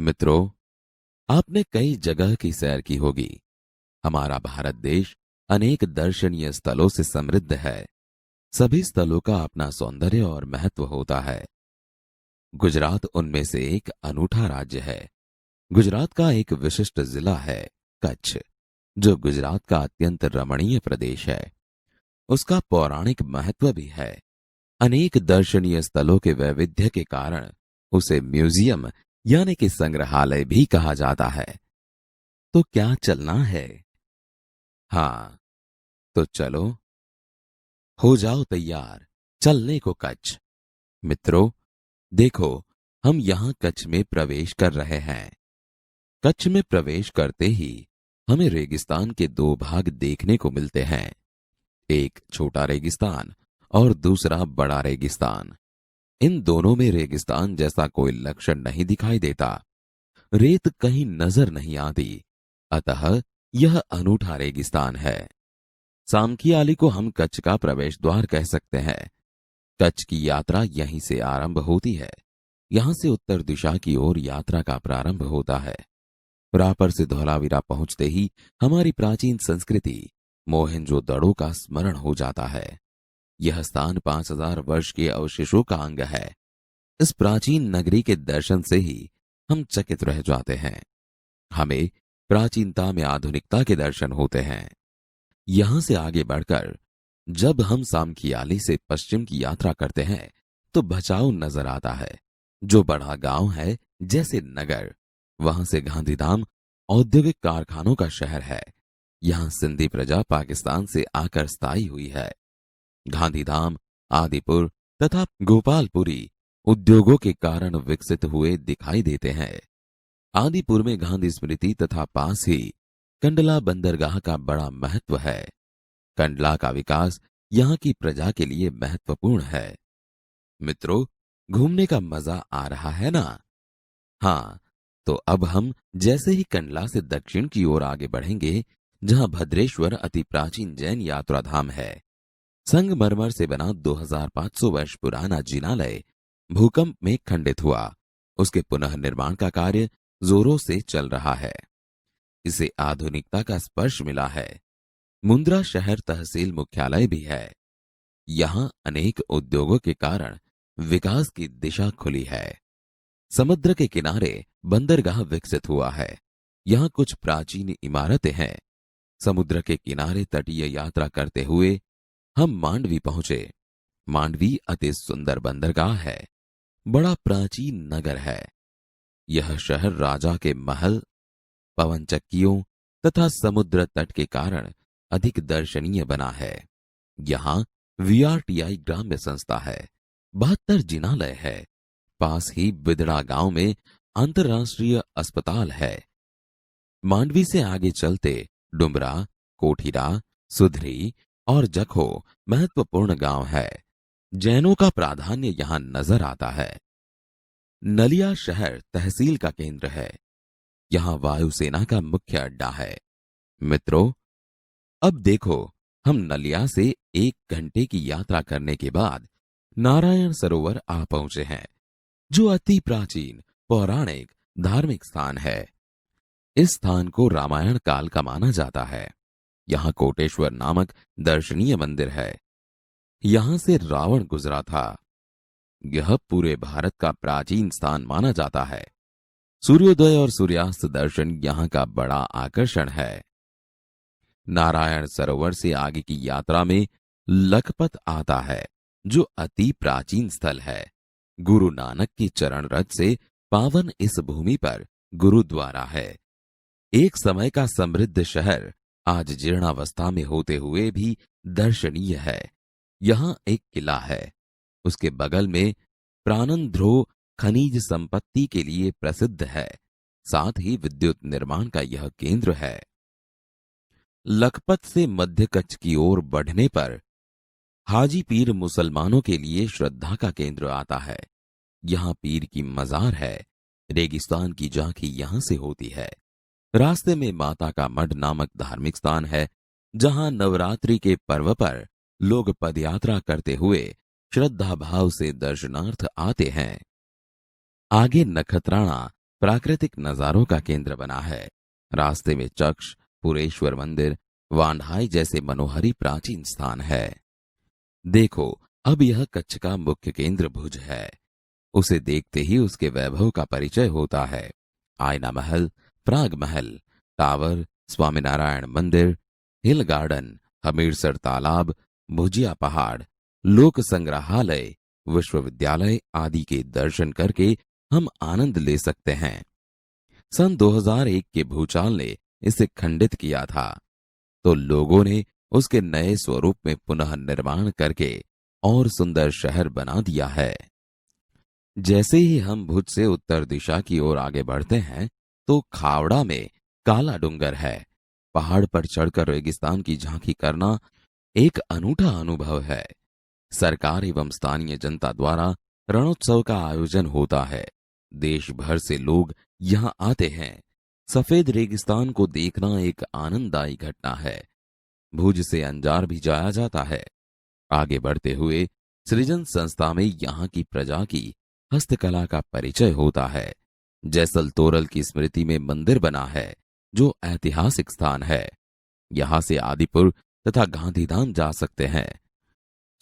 मित्रों, आपने कई जगह की सैर की होगी। हमारा भारत देश अनेक दर्शनीय स्थलों से समृद्ध है। सभी स्थलों का अपना सौंदर्य और महत्व होता है। गुजरात उनमें से एक अनूठा राज्य है। गुजरात का एक विशिष्ट जिला है कच्छ, जो गुजरात का अत्यंत रमणीय प्रदेश है। उसका पौराणिक महत्व भी है। अनेक दर्शनीय स्थलों के वैविध्य के कारण उसे म्यूजियम यानी कि संग्रहालय भी कहा जाता है। तो क्या चलना है? हाँ, तो चलो, हो जाओ तैयार चलने को कच्छ। मित्रों, देखो, हम यहाँ कच्छ में प्रवेश कर रहे हैं। कच्छ में प्रवेश करते ही हमें रेगिस्तान के दो भाग देखने को मिलते हैं। एक छोटा रेगिस्तान और दूसरा बड़ा रेगिस्तान। इन दोनों में रेगिस्तान जैसा कोई लक्षण नहीं दिखाई देता। रेत कहीं नजर नहीं आती। अतः यह अनूठा रेगिस्तान है। सामखियाली को हम कच्छ का प्रवेश द्वार कह सकते हैं। कच्छ की यात्रा यहीं से आरंभ होती है। यहां से उत्तर दिशा की ओर यात्रा का प्रारंभ होता है। रापर से धौलावीरा पहुंचते ही हमारी प्राचीन संस्कृति मोहनजोदड़ो का स्मरण हो जाता है। यह स्थान 5000 वर्ष के अवशेषों का अंग है। इस प्राचीन नगरी के दर्शन से ही हम चकित रह जाते हैं। हमें प्राचीनता में आधुनिकता के दर्शन होते हैं। यहां से आगे बढ़कर जब हम सामखियाली से पश्चिम की यात्रा करते हैं तो भचाऊ नजर आता है, जो बड़ा गांव है जैसे नगर। वहां से गांधीधाम औद्योगिक कारखानों का शहर है। यहां सिंधी प्रजा पाकिस्तान से आकर स्थायी हुई है। गांधीधाम, आदिपुर तथा गोपालपुरी उद्योगों के कारण विकसित हुए दिखाई देते हैं। आदिपुर में गांधी स्मृति तथा पास ही कंडला बंदरगाह का बड़ा महत्व है। कंडला का विकास यहाँ की प्रजा के लिए महत्वपूर्ण है। मित्रों, घूमने का मजा आ रहा है ना? हाँ, तो अब हम जैसे ही कंडला से दक्षिण की ओर आगे बढ़ेंगे, जहां भद्रेश्वर अति प्राचीन जैन यात्रा धाम है। संगमरमर से बना 2500 वर्ष पुराना जिनालय भूकंप में खंडित हुआ। उसके पुनः निर्माण का कार्य जोरों से चल रहा है। इसे आधुनिकता का स्पर्श मिला है। मुंद्रा शहर तहसील मुख्यालय भी है। यहां अनेक उद्योगों के कारण विकास की दिशा खुली है। समुद्र के किनारे बंदरगाह विकसित हुआ है। यहां कुछ प्राचीन इमारतें हैं। समुद्र के किनारे तटीय यात्रा करते हुए हम मांडवी पहुंचे। मांडवी अति सुंदर बंदरगाह है। बड़ा प्राचीन नगर है। यह शहर राजा के महल, पवन चक्कियों तथा समुद्र तट के कारण अधिक दर्शनीय बना है। यहाँ वीआरटीआई ग्राम्य संस्था है। 72 जिनालय है। पास ही बिदड़ा गांव में अंतर्राष्ट्रीय अस्पताल है। मांडवी से आगे चलते डुमरा, कोठीरा, सुधरी और जखो महत्वपूर्ण गांव है। जैनों का प्राधान्य यहां नजर आता है। नलिया शहर तहसील का केंद्र है। यहां वायुसेना का मुख्य अड्डा है। मित्रों, अब देखो, हम नलिया से 1 घंटे की यात्रा करने के बाद नारायण सरोवर आ पहुंचे हैं, जो अति प्राचीन पौराणिक धार्मिक स्थान है। इस स्थान को रामायण काल का माना जाता है। यहाँ कोटेश्वर नामक दर्शनीय मंदिर है। यहां से रावण गुजरा था। यह पूरे भारत का प्राचीन स्थान माना जाता है। सूर्योदय और सूर्यास्त दर्शन यहाँ का बड़ा आकर्षण है। नारायण सरोवर से आगे की यात्रा में लखपत आता है, जो अति प्राचीन स्थल है। गुरु नानक की चरण रज से पावन इस भूमि पर गुरुद्वारा है। एक समय का समृद्ध शहर आज जीर्णावस्था में होते हुए भी दर्शनीय है। यहाँ एक किला है। उसके बगल में प्राणंध्रो खनिज संपत्ति के लिए प्रसिद्ध है। साथ ही विद्युत निर्माण का यह केंद्र है। लखपत से मध्य कच्छ की ओर बढ़ने पर हाजी पीर मुसलमानों के लिए श्रद्धा का केंद्र आता है। यहाँ पीर की मजार है। रेगिस्तान की झांकी यहां से होती है। रास्ते में माता का मठ नामक धार्मिक स्थान है, जहां नवरात्रि के पर्व पर लोग पदयात्रा करते हुए श्रद्धा भाव से दर्शनार्थ आते हैं। आगे नखत्राणा प्राकृतिक नजारों का केंद्र बना है। रास्ते में चक्ष, पुरेश्वर मंदिर, वांढाई जैसे मनोहरी प्राचीन स्थान है। देखो, अब यह कच्छ का मुख्य केंद्र भुज है। उसे देखते ही उसके वैभव का परिचय होता है। आयना महल, प्राग महल, टावर, स्वामीनारायण मंदिर, हिल गार्डन, हमीरसर तालाब, भुजिया पहाड़, लोक संग्रहालय, विश्वविद्यालय आदि के दर्शन करके हम आनंद ले सकते हैं। सन 2001 के भूचाल ने इसे खंडित किया था, तो लोगों ने उसके नए स्वरूप में पुनः निर्माण करके और सुंदर शहर बना दिया है। जैसे ही हम भुज से उत्तर दिशा की ओर आगे बढ़ते हैं, तो खावड़ा में काला डूंगर है। पहाड़ पर चढ़कर रेगिस्तान की झांकी करना एक अनूठा अनुभव है। सरकार एवं स्थानीय जनता द्वारा रणोत्सव का आयोजन होता है। देश भर से लोग यहाँ आते हैं। सफेद रेगिस्तान को देखना एक आनंददायी घटना है। भुज से अंजार भी जाया जाता है। आगे बढ़ते हुए सृजन संस्था में यहाँ की प्रजा की हस्तकला का परिचय होता है। जैसल तोरल की स्मृति में मंदिर बना है, जो ऐतिहासिक स्थान है। यहाँ से आदिपुर तथा गांधीधाम जा सकते हैं।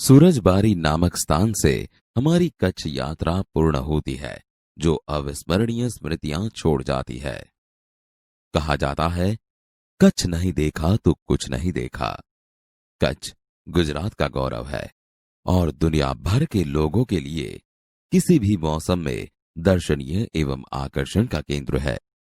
सूरजबारी नामक स्थान से हमारी कच्छ यात्रा पूर्ण होती है, जो अविस्मरणीय स्मृतियां छोड़ जाती है। कहा जाता है, कच्छ नहीं देखा तो कुछ नहीं देखा। कच्छ गुजरात का गौरव है और दुनिया भर के लोगों के लिए किसी भी मौसम में दर्शनीय एवं आकर्षण का केंद्र है।